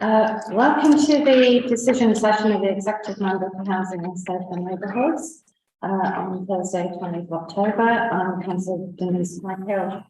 Welcome to the decision session of the Executive Member for Housing and Safe Neighbourhoods on Thursday, 20th of October. I'm Councillor Denise Hill.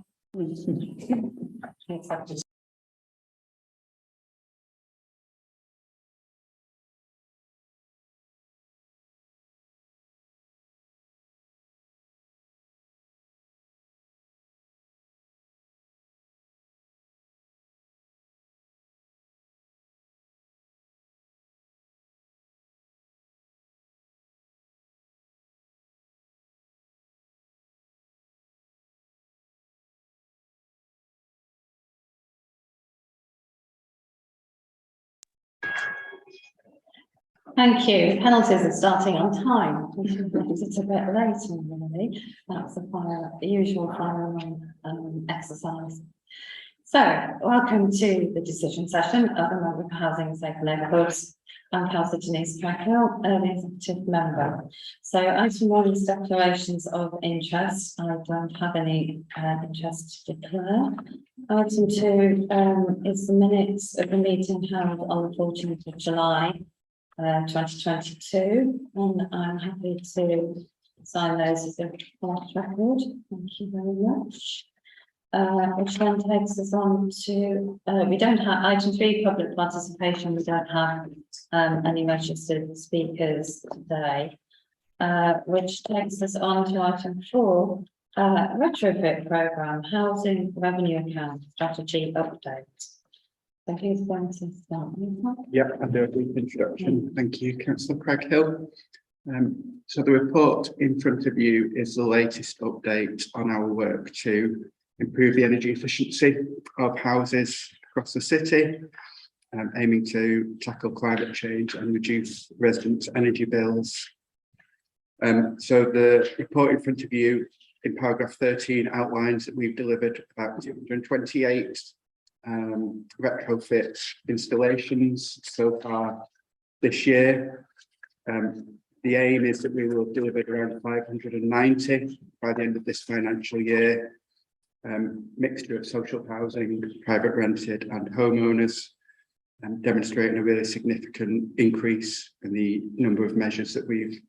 Thank you. Penalties are starting on time. It's a bit late, really. That's the usual fire exercise. So, welcome to the decision session of the Member for Housing and Safe Neighbourhoods. I'm Councillor Denise Hill, the Executive Member. So, item 1 is declarations of interest. I don't have any interest to declare. Item 2 is the minutes of the meeting held on the 14th of July. 2022, and I'm happy to sign those as a draft record. Thank you very much. Which then takes us on to, we don't have item 3, public participation. We don't have any registered speakers today, which takes us on to item 4, retrofit programme, housing revenue account strategy update. So who's going to start? Yeah, I'll do a brief introduction. Thank you, Councillor Craig Hill. So the report in front of you is the latest update on our work to improve the energy efficiency of houses across the city, aiming to tackle climate change and reduce residents' energy bills. So the report in front of you in paragraph 13 outlines that we've delivered about 228 retrofit installations so far this year. The aim is that we will deliver around 590 by the end of this financial year. Mixture of social housing, private rented and homeowners, demonstrating a really significant increase in the number of measures that we've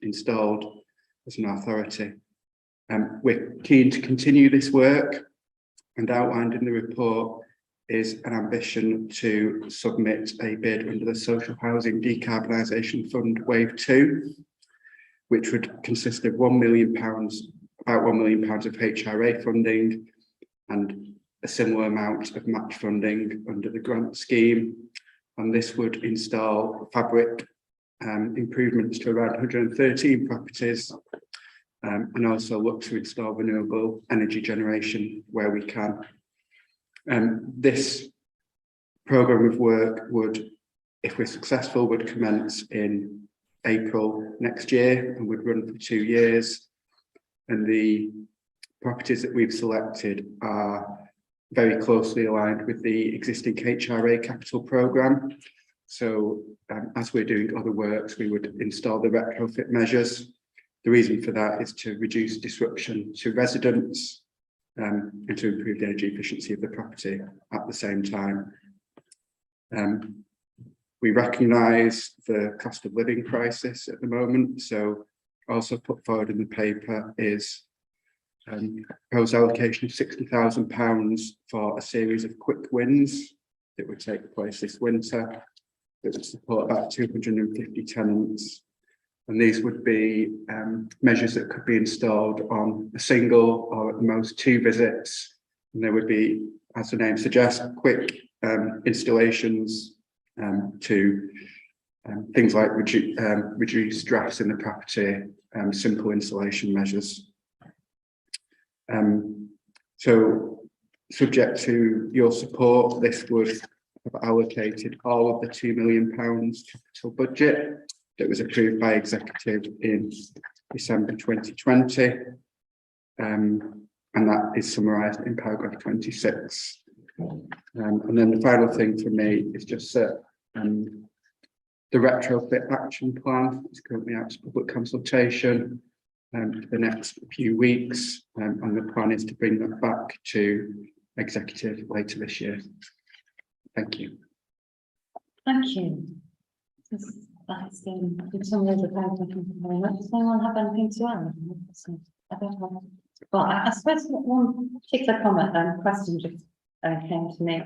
installed as an authority. We're keen to continue this work, and outlined in the report is an ambition to submit a bid under the Social Housing Decarbonisation Fund Wave 2, which would consist of £1 million, about £1 million of HRA funding and a similar amount of match funding under the grant scheme. And this would install fabric improvements to around 113 properties, and also look to install renewable energy generation where we can. This programme of work would, if we're successful, would commence in April next year and would run for 2 years. And the properties that we've selected are very closely aligned with the existing HRA capital programme. So as we're doing other works, we would install the retrofit measures. The reason for that is to reduce disruption to residents, and to improve the energy efficiency of the property at the same time. We recognise the cost of living crisis at the moment, so also put forward in the paper is proposed allocation of £60,000 for a series of quick wins that would take place this winter that would support about 250 tenants. And these would be measures that could be installed on a single or at the most 2 visits. And there would be, as the name suggests, quick installations to things like reduce drafts in the property, simple insulation measures. So subject to your support, this would have allocated all of the £2 million capital budget that was approved by Executive in December 2020, and that is summarised in paragraph 26. And then the final thing for me is just that the retrofit action plan is currently out to public consultation for the next few weeks, and the plan is to bring that back to Executive later this year. Thank you. Thank you. That's been some of the thank you very much. Does anyone have anything to add? I don't know. Well, I suppose one particular comment and question just came to me.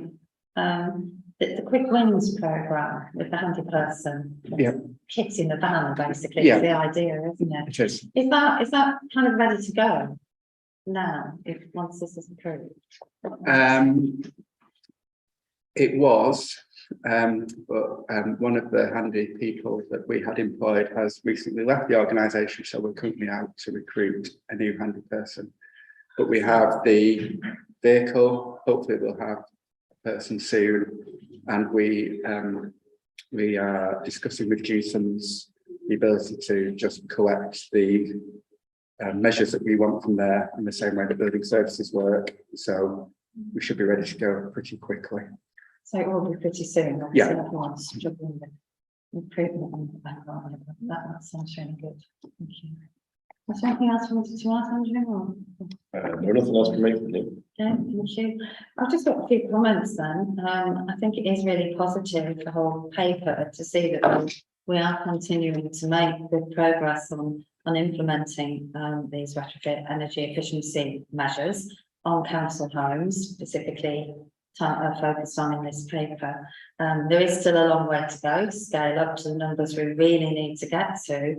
The quick wins programme with the handy person. Yeah. Kits in the van, basically, is the idea, isn't it? It is. Is that kind of ready to go now, if once this is approved? It was, but one of the handy people that we had employed has recently left the organisation, so we're currently out to recruit a new handy person. But we have the vehicle. Hopefully, we'll have a person soon, and we are discussing with Jason's the ability to just collect the measures that we want from there in the same way that building services work. So we should be ready to go pretty quickly. So it will be pretty soon. Yeah. Everyone's struggling with improvement on the background. That sounds really good. Thank you. Was there anything else you wanted to add, Andrew? No, nothing else from me. Okay, thank you. I've just got a few comments then. I think it is really positive, the whole paper, to see that we are continuing to make good progress on implementing these retrofit energy efficiency measures on council homes, specifically focused on in this paper. There is still a long way to go to scale up to the numbers we really need to get to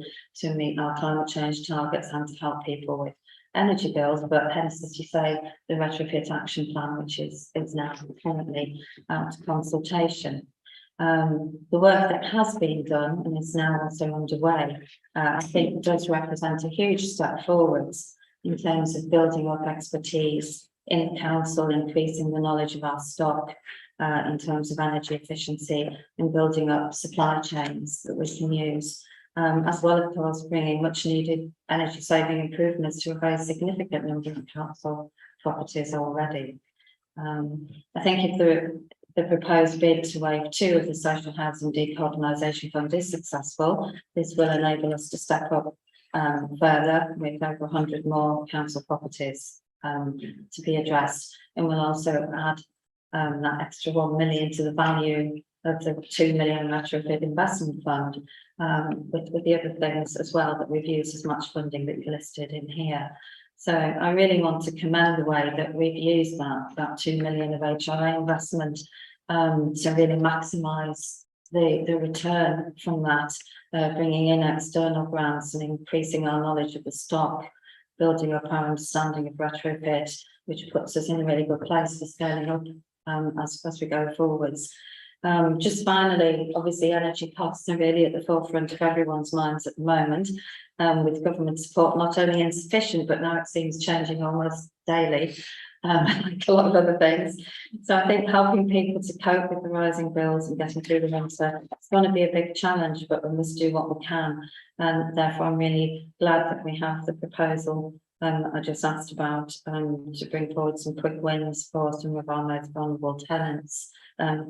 meet our climate change targets and to help people with energy bills, but hence, as you say, the retrofit action plan, which is now currently out to consultation. The work that has been done and is now also underway, I think does represent a huge step forwards in terms of building up expertise in the council, increasing the knowledge of our stock in terms of energy efficiency and building up supply chains that we can use, as well, of course, bringing much needed energy saving improvements to a very significant number of council properties already. I think if the proposed bid to waive 2 of the social housing decarbonisation fund is successful, this will enable us to step up further with over 100 more council properties to be addressed, and we'll also add that extra 1 million to the value of the 2 million retrofit investment fund, with the other things as well that we've used as much funding that you've listed in here. So I really want to commend the way that we've used that 2 million of HRA investment to really maximise the return from that, bringing in external grants and increasing our knowledge of the stock, building up our understanding of retrofit, which puts us in a really good place for scaling up as we go forwards. Just finally, obviously energy costs are really at the forefront of everyone's minds at the moment, with government support not only insufficient, but now it seems changing almost daily, like a lot of other things. So I think helping people to cope with the rising bills and getting through the winter, it's going to be a big challenge, but we must do what we can. And therefore, I'm really glad that we have the proposal I just asked about to bring forward some quick wins for some of our most vulnerable tenants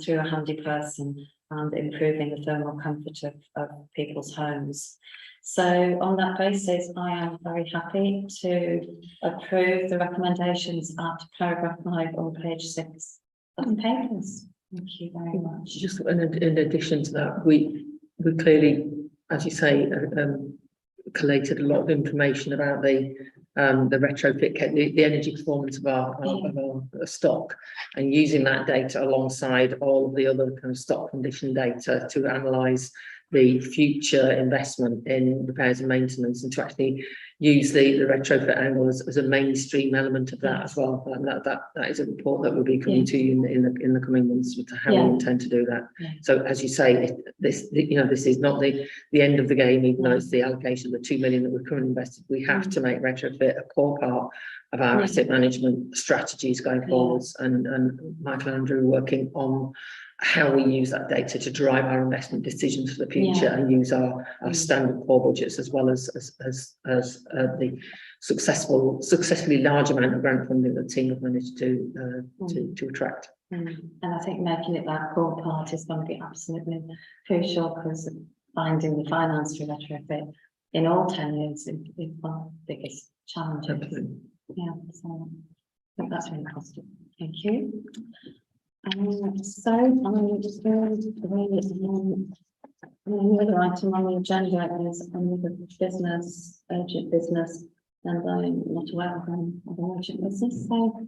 through a handy person and improving the thermal comfort of people's homes. So on that basis, I am very happy to approve the recommendations at paragraph 5 on page 6 of the papers. Thank you very much. Just in addition to that, we clearly, as you say, collated a lot of information about the retrofit, the energy performance of our stock, and using that data alongside all of the other kind of stock condition data to analyse the future investment in repairs and maintenance, and to actually use the retrofit angle as a mainstream element of that as well. And that is a report that will be coming to you in the coming months with how we intend to do that. So as you say, this is not the end of the game, even though it's the allocation of the 2 million that we're currently invested. We have to make retrofit a core part of our asset management strategies going forwards, and Michael and Andrew are working on how we use that data to drive our investment decisions for the future, and use our standard core budgets, as well as the successfully large amount of grant funding that the team have managed to attract. And I think making it that core part is going to be absolutely crucial, because finding the finance for retrofit in all tenures is one of the biggest challenges. Yeah, so I think that's really positive. Thank you. So I'm just going to the other item on the agenda is under business, urgent business, and I'm not aware of any other urgent business, so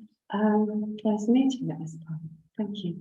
close the meeting at this point. Thank you.